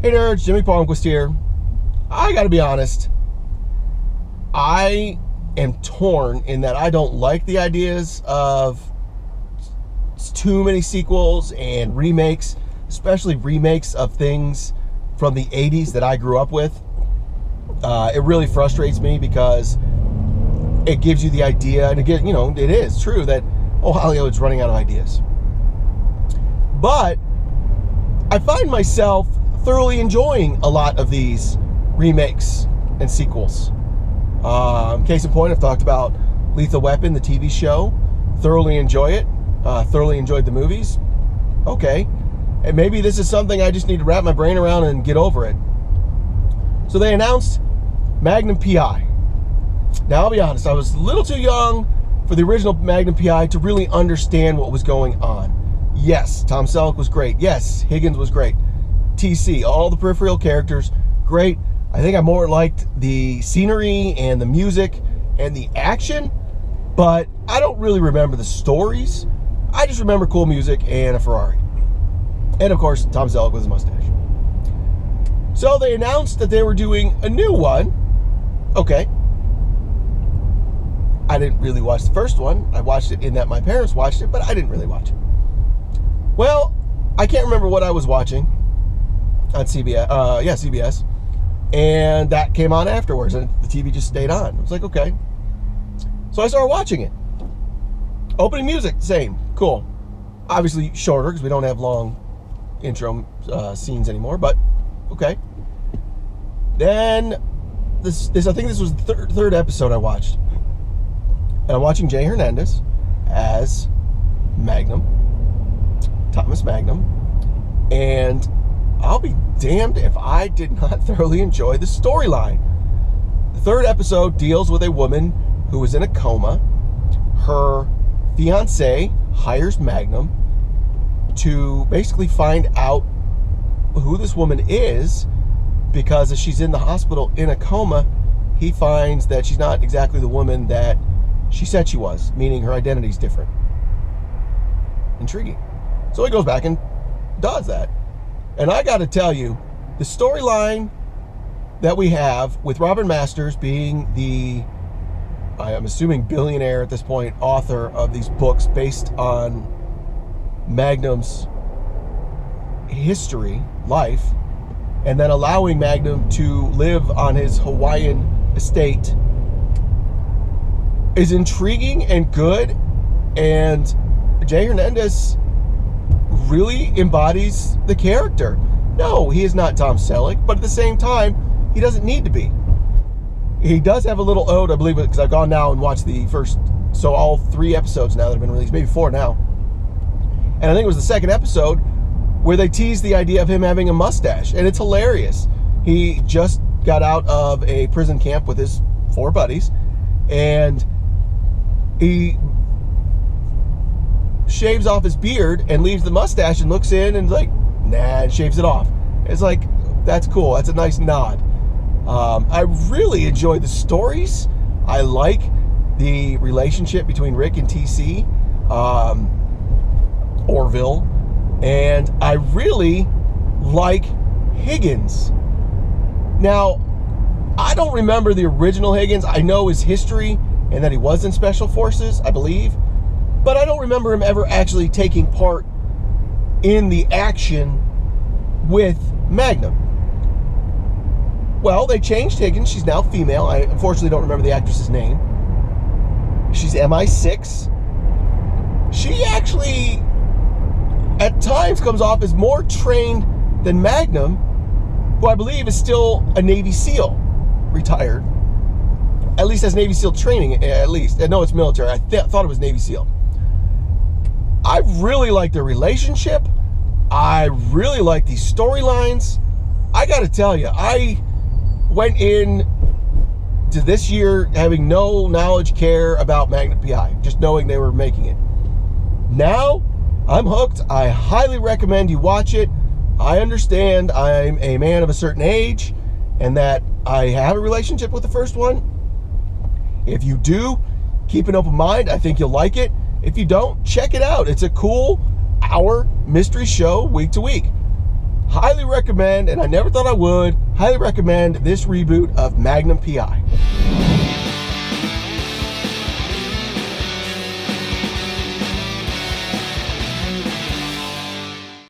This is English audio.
Hey nerds, Jimmy Palmquist here. I gotta be honest, I am torn in that I don't like the ideas of too many sequels and remakes, especially remakes of things from the 80s that I grew up with. It really frustrates me because it gives you the idea, and again, it is true that, Hollywood's running out of ideas. But I find myself thoroughly enjoying a lot of these remakes and sequels. Case in point, I've talked about Lethal Weapon, the TV show. Thoroughly enjoy it. Thoroughly enjoyed the movies. Okay. And maybe this is something I just need to wrap my brain around and get over it. So they announced Magnum P.I. Now, I'll be honest, I was a little too young for the original Magnum P.I. to really understand what was going on. Yes, Tom Selleck was great. Yes, Higgins was great. TC, all the peripheral characters, great. I think I more liked the scenery and the music and the action, but I don't really remember the stories. I just remember cool music and a Ferrari. And of course, Tom Selleck with his mustache. So they announced that they were doing a new one. Okay. I didn't really watch the first one. I watched it in that my parents watched it, but I didn't really watch it. Well, I can't remember what I was watching on CBS. CBS. And that came on afterwards, and the TV just stayed on. I was like, okay. So I started watching it. Opening music, same. Cool. Obviously shorter, because we don't have long intro scenes anymore, but okay. Then, this I think this was the third episode I watched. And I'm watching Jay Hernandez as Magnum. Thomas Magnum. And I'll be damned if I did not thoroughly enjoy the storyline. The third episode deals with a woman who was in a coma. Her fiance hires Magnum to basically find out who this woman is, because as she's in the hospital in a coma, he finds that she's not exactly the woman that she said she was, meaning her identity's different. Intriguing. So he goes back and does that. And I got to tell you, the storyline that we have with Robin Masters being the, I am assuming billionaire at this point, author of these books based on Magnum's history, life, and then allowing Magnum to live on his Hawaiian estate is intriguing and good. And Jay Hernandez really embodies the character. No, he is not Tom Selleck, but at the same time, he doesn't need to be. He does have a little ode, I believe, because I've gone now and watched the first, so all 3 episodes now that have been released, maybe 4 now. And I think it was the second episode where they teased the idea of him having a mustache, and it's hilarious. He just got out of a prison camp with his 4 buddies, and he shaves off his beard and leaves the mustache and looks in and like, nah, and shaves it off. It's like, that's cool. That's a nice nod. I really enjoyed the stories. I like the relationship between Rick and TC, Orville, and I really like Higgins. Now, I don't remember the original Higgins. I know his history and that he was in Special Forces, I believe. But I don't remember him ever actually taking part in the action with Magnum. Well, they changed Higgins. She's now female. I unfortunately don't remember the actress's name. She's MI6. She actually, at times, comes off as more trained than Magnum, who I believe is still a Navy SEAL, retired. At least has Navy SEAL training, at least. I know it's military. I thought it was Navy SEAL. I really like their relationship. I really like these storylines. I got to tell you, I went in to this year having no knowledge, care about Magnum P.I, just knowing they were making it. Now, I'm hooked. I highly recommend you watch it. I understand I'm a man of a certain age and that I have a relationship with the first one. If you do, keep an open mind. I think you'll like it. If you don't, check it out. It's a cool hour mystery show week to week. highly recommend, and I never thought I would, highly recommend this reboot of Magnum P.I.